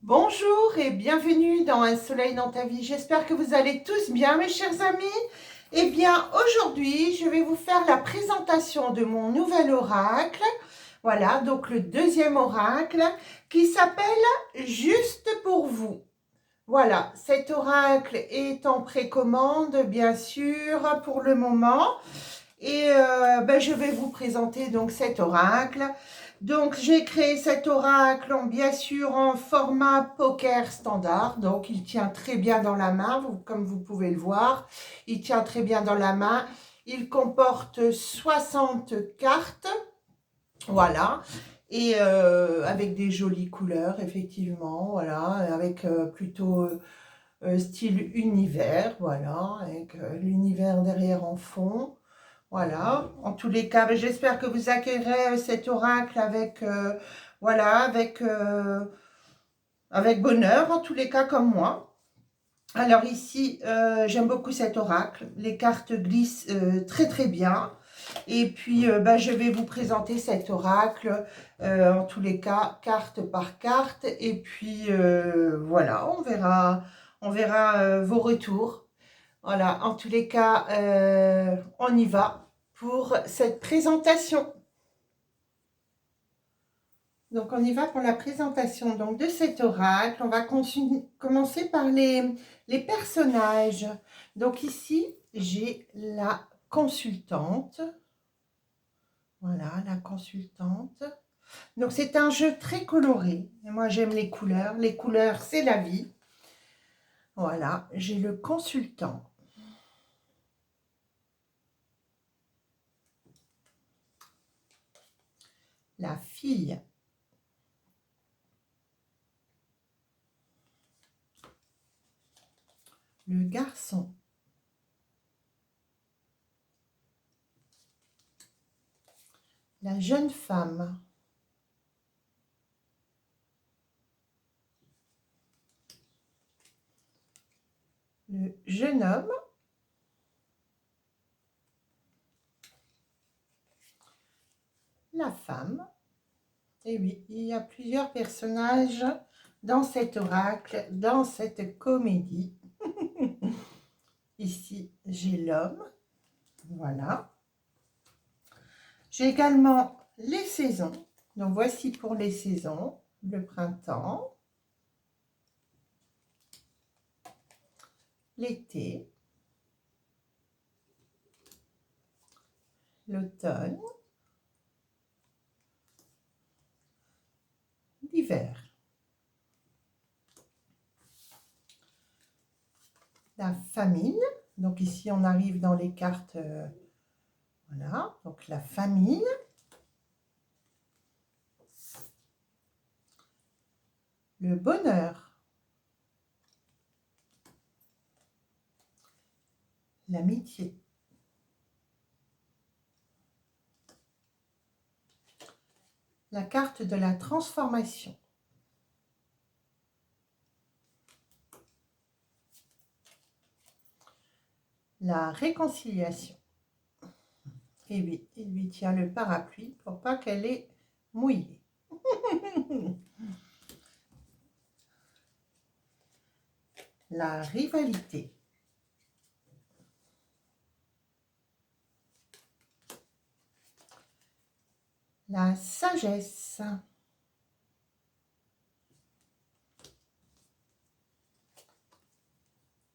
Bonjour et bienvenue dans Un soleil dans ta vie. J'espère que vous allez tous bien, mes chers amis. Eh bien, aujourd'hui, je vais vous faire la présentation de mon nouvel oracle. Voilà, donc le deuxième oracle qui s'appelle Juste pour vous. Voilà, cet oracle est en précommande, bien sûr, pour le moment. Et je vais vous présenter donc cet oracle. Donc j'ai créé cet oracle bien sûr en format poker standard. Donc il tient très bien dans la main, comme vous pouvez le voir. Il tient très bien dans la main. Il comporte 60 cartes. Voilà. Et avec des jolies couleurs, effectivement. Voilà. Avec plutôt style univers. Voilà. Avec l'univers derrière en fond. Voilà, en tous les cas, j'espère que vous accueillerez cet oracle avec, voilà, avec bonheur, en tous les cas comme moi. Alors ici, j'aime beaucoup cet oracle. Les cartes glissent très très bien. Et puis, je vais vous présenter cet oracle, en tous les cas, carte par carte. Et puis, voilà, on verra vos retours. Voilà, en tous les cas, on y va pour cette présentation. Donc, on y va pour la présentation donc, de cet oracle. On va commencer par les personnages. Donc, ici, j'ai la consultante. Voilà, la consultante. Donc, c'est un jeu très coloré. Et moi, j'aime les couleurs. Les couleurs, c'est la vie. Voilà, j'ai le consultant. La fille. Le garçon. La jeune femme. Le jeune homme. La femme. Et oui, il y a plusieurs personnages dans cet oracle, dans cette comédie. Ici, j'ai l'homme. Voilà. J'ai également les saisons. Donc, voici pour les saisons. Le printemps. L'été. L'automne. L'hiver. La famille. Donc, ici, on arrive dans les cartes. Voilà. Donc, la famille. Le bonheur. L'amitié. La carte de la transformation. La réconciliation. Et oui, il lui tient le parapluie pour pas qu'elle ait mouillé. La rivalité. La sagesse.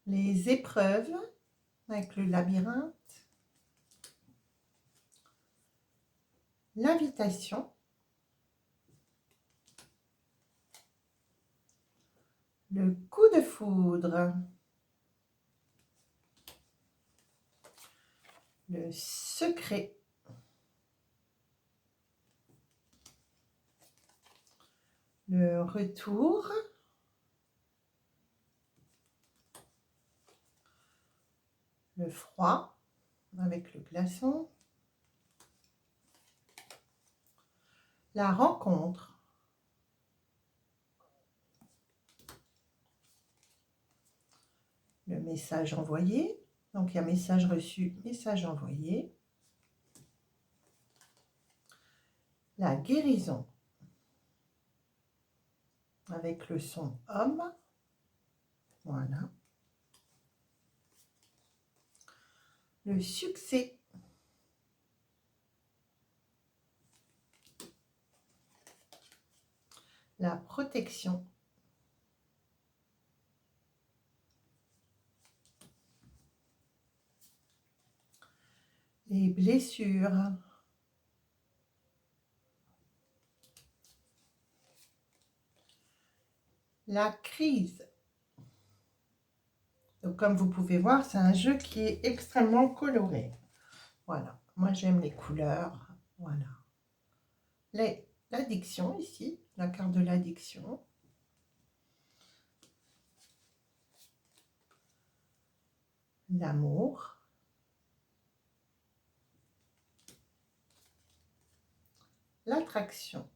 Les épreuves avec le labyrinthe. L'invitation. Le coup de foudre. Le secret. Le retour. Le froid avec le glaçon. La rencontre. Le message envoyé. Donc, il y a message reçu, message envoyé. La guérison. avec le son homme. Voilà. Le succès. La protection. Les blessures. La crise. Donc, comme vous pouvez voir, c'est un jeu qui est extrêmement coloré. Voilà. Moi, j'aime les couleurs. Voilà. L'addiction ici, la carte de l'addiction. L'amour. L'attraction.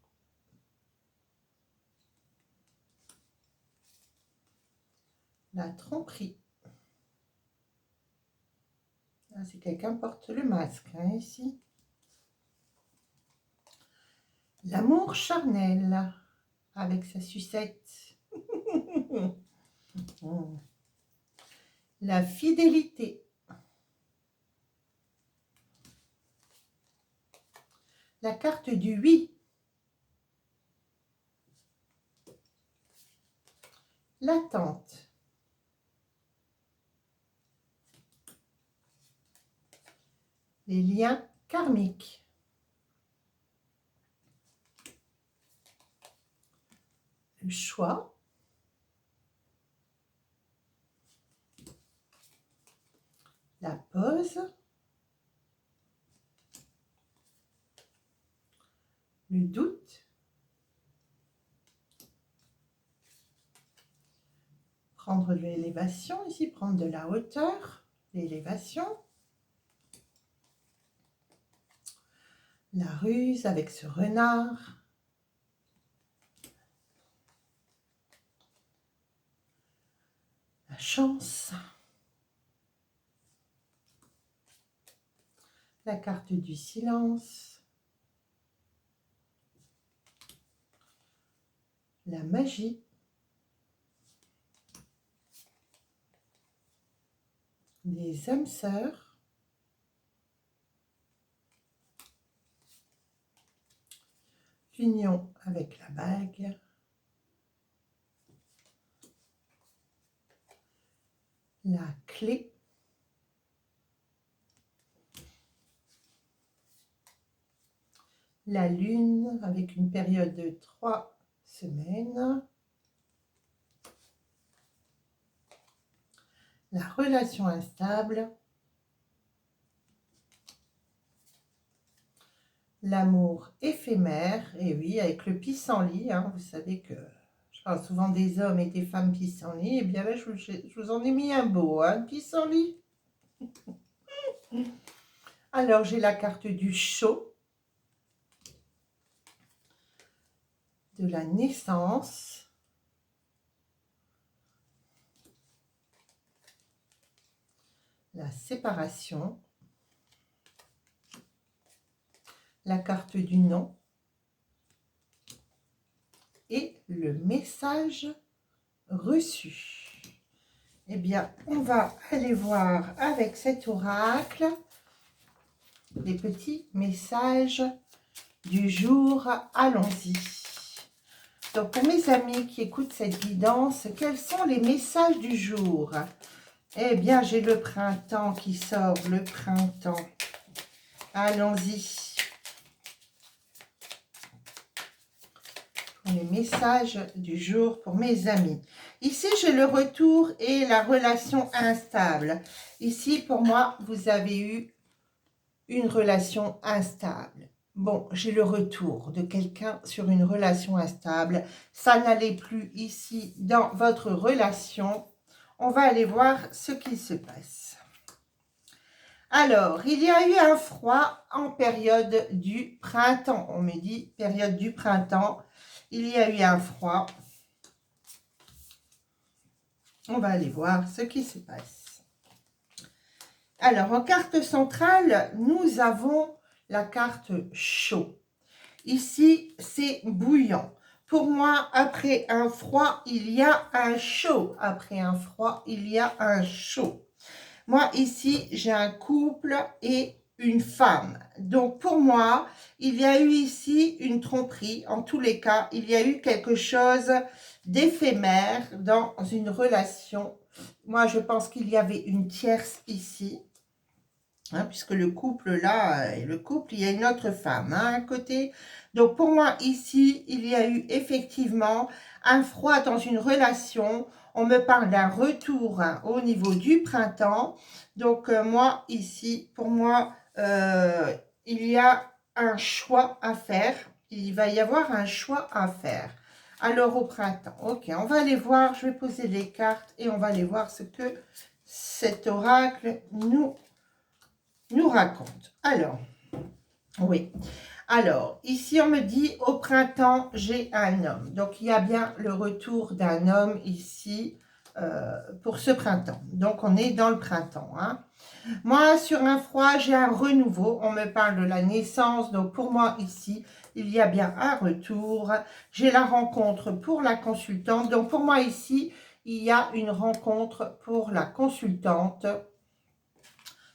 La tromperie. Ah, si quelqu'un porte le masque, hein, ici. L'amour charnel, avec sa sucette. La fidélité. La carte du oui. L'attente. Les liens karmiques. Le choix. La pause. Le doute. Prendre de l'élévation, ici, prendre de la hauteur, l'élévation. La ruse avec ce renard. La chance. La carte du silence. La magie. Les âmes sœurs. L'union avec la bague. La clé. La lune avec une période de 3 semaines. La relation instable. L'amour éphémère. Et oui, avec le pissenlit, hein, vous savez que je parle souvent des hommes et des femmes pissenlit. Et bien là, je vous en ai mis un beau, hein, pissenlit. Alors, j'ai la carte du chaud. De la naissance. La séparation. La carte du non. Et le message reçu. Eh bien, on va aller voir avec cet oracle les petits messages du jour. Allons-y. Donc, pour mes amis qui écoutent cette guidance, quels sont les messages du jour? Eh bien, j'ai le printemps qui sort, le printemps. Allons-y. Pour les messages du jour pour mes amis. Ici, j'ai le retour et la relation instable. Ici, pour moi, vous avez eu une relation instable. Bon, j'ai le retour de quelqu'un sur une relation instable. Ça n'allait plus ici dans votre relation. On va aller voir ce qui se passe. Alors, il y a eu un froid en période du printemps. On me dit période du printemps. Il y a eu un froid. On va aller voir ce qui se passe. Alors, en carte centrale, nous avons la carte chaud. Ici, c'est bouillant. pour moi, après un froid, il y a un chaud. Après un froid, il y a un chaud. Moi, ici, j'ai un couple et une femme. Donc, pour moi, il y a eu ici une tromperie. En tous les cas, il y a eu quelque chose d'éphémère dans une relation. Moi, je pense qu'il y avait une tierce ici. Hein, puisque le couple là, il y a une autre femme hein, à côté. Donc pour moi ici, il y a eu effectivement un froid dans une relation. On me parle d'un retour hein, au niveau du printemps. Donc moi ici, pour moi, il y a un choix à faire. Il va y avoir un choix à faire. Alors au printemps, ok, on va aller voir, je vais poser les cartes et on va aller voir ce que cet oracle nous raconte. Alors, oui. Alors, ici, on me dit, au printemps, j'ai un homme. Donc, il y a bien le retour d'un homme ici pour ce printemps. Donc, on est dans le printemps. Hein. Moi, sur un froid, j'ai un renouveau. On me parle de la naissance. Donc, pour moi, ici, il y a bien un retour. J'ai la rencontre pour la consultante. Donc, pour moi, ici, il y a une rencontre pour la consultante.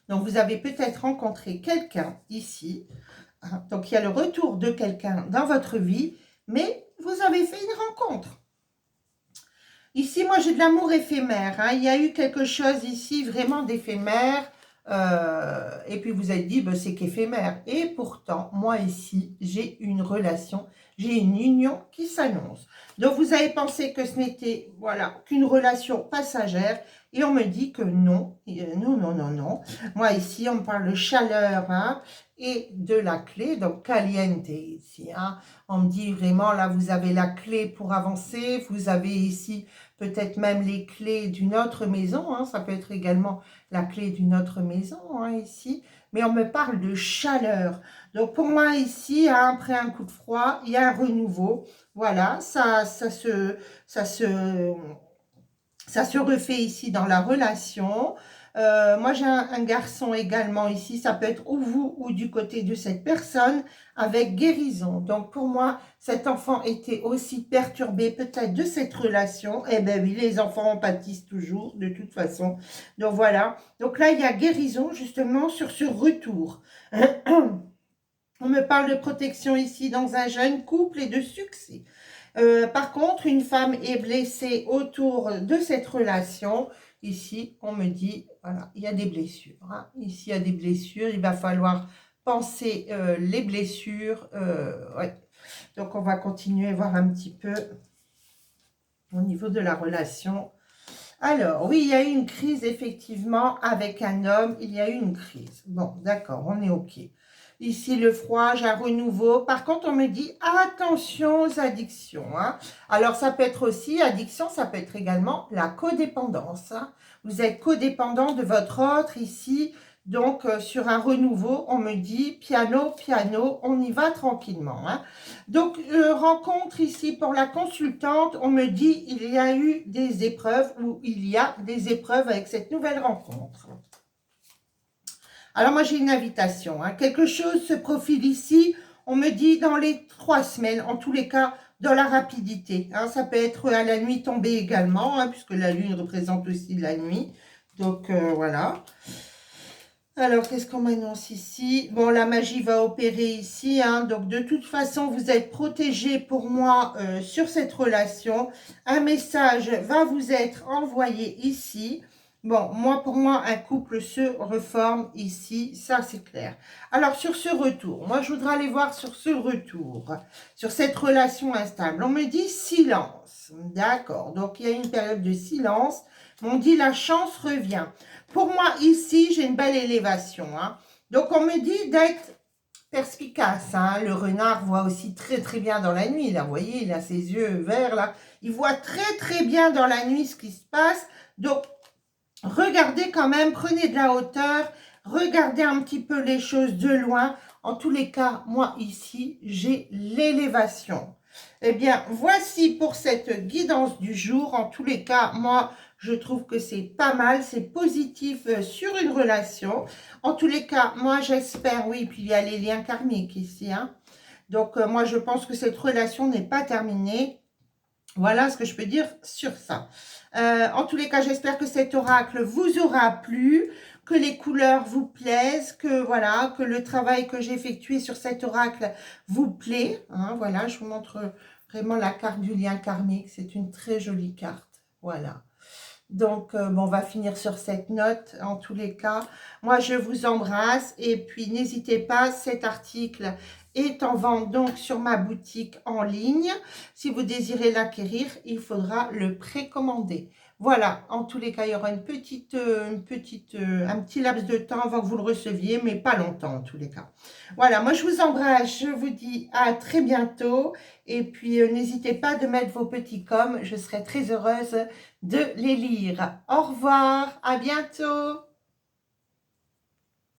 Donc, vous avez peut-être rencontré quelqu'un ici. Donc, il y a le retour de quelqu'un dans votre vie, mais vous avez fait une rencontre. Ici, moi, j'ai de l'amour éphémère. Hein. Il y a eu quelque chose ici vraiment d'éphémère. Et puis, vous êtes dit, ben, c'est qu'éphémère. Et pourtant, moi, ici, j'ai une relation, j'ai une union qui s'annonce. Donc, vous avez pensé que ce n'était voilà, qu'une relation passagère. Et on me dit que non, non, non, non, non. Moi, ici, on me parle de chaleur hein, et de la clé, donc caliente ici. Hein. On me dit vraiment, là, vous avez la clé pour avancer. Vous avez ici peut-être même les clés d'une autre maison. Hein. Ça peut être également la clé d'une autre maison, hein, ici. Mais on me parle de chaleur. Donc, pour moi, ici, hein, après un coup de froid, il y a un renouveau. Voilà, ça se refait ici dans la relation. Moi, j'ai un garçon également ici. Ça peut être ou vous ou du côté de cette personne avec guérison. Donc, pour moi, cet enfant était aussi perturbé peut-être de cette relation. Eh bien oui, les enfants en pâtissent toujours de toute façon. Donc, voilà. Donc là, il y a guérison justement sur ce retour. On me parle de protection ici dans un jeune couple et de succès. Par contre, une femme est blessée autour de cette relation. Ici, on me dit, voilà, il y a des blessures. Hein. Ici, il y a des blessures. Il va falloir penser les blessures. Ouais. Donc, on va continuer à voir un petit peu au niveau de la relation. Alors, oui, il y a eu une crise, effectivement, avec un homme. Il y a eu une crise. Bon, d'accord, on est OK. Ici, le froid, j'ai un renouveau. Par contre, on me dit attention aux addictions. Hein. Alors, ça peut être aussi, addiction, ça peut être également la codépendance. Hein. Vous êtes codépendant de votre autre ici. Donc, sur un renouveau, on me dit piano, piano, on y va tranquillement. Hein. Donc, rencontre ici pour la consultante, on me dit il y a eu des épreuves ou il y a des épreuves avec cette nouvelle rencontre. Alors, moi, j'ai une invitation. Hein. Quelque chose se profile ici. On me dit dans les 3 semaines, en tous les cas, dans la rapidité. Hein. Ça peut être à la nuit tombée également, hein, puisque la lune représente aussi la nuit. Donc, voilà. Alors, qu'est-ce qu'on m'annonce ici? Bon, la magie va opérer ici. Hein, donc, de toute façon, vous êtes protégé pour moi sur cette relation. Un message va vous être envoyé ici. Bon, moi, pour moi, un couple se reforme ici. Ça, c'est clair. Alors, sur ce retour, moi, je voudrais aller voir sur ce retour, sur cette relation instable. On me dit silence. D'accord. Donc, il y a une période de silence. On dit la chance revient. Pour moi, ici, j'ai une belle élévation. Hein. Donc, on me dit d'être perspicace. Hein. Le renard voit aussi très, très bien dans la nuit. Là, vous voyez, il a ses yeux verts. Là. Il voit très, très bien dans la nuit ce qui se passe. Donc, regardez quand même, prenez de la hauteur. Regardez un petit peu les choses de loin. En tous les cas, moi, ici, j'ai l'élévation. Eh bien, voici pour cette guidance du jour. En tous les cas, moi, je trouve que c'est pas mal, c'est positif sur une relation. En tous les cas, moi, j'espère, oui, puis il y a les liens karmiques ici. Hein. Donc, moi, je pense que cette relation n'est pas terminée. Voilà ce que je peux dire sur ça. En tous les cas, j'espère que cet oracle vous aura plu, que les couleurs vous plaisent, que voilà, que le travail que j'ai effectué sur cet oracle vous plaît. Hein, voilà, je vous montre vraiment la carte du lien karmique. C'est une très jolie carte. Voilà. Donc, bon, on va finir sur cette note. En tous les cas, moi, je vous embrasse. Et puis, n'hésitez pas, cet article est en vente donc sur ma boutique en ligne. Si vous désirez l'acquérir, il faudra le précommander. Voilà, en tous les cas, il y aura un petit laps de temps avant que vous le receviez, mais pas longtemps en tous les cas. Voilà, moi je vous embrasse, je vous dis à très bientôt. Et puis, n'hésitez pas de mettre vos petits coms, je serai très heureuse de les lire. Au revoir, à bientôt.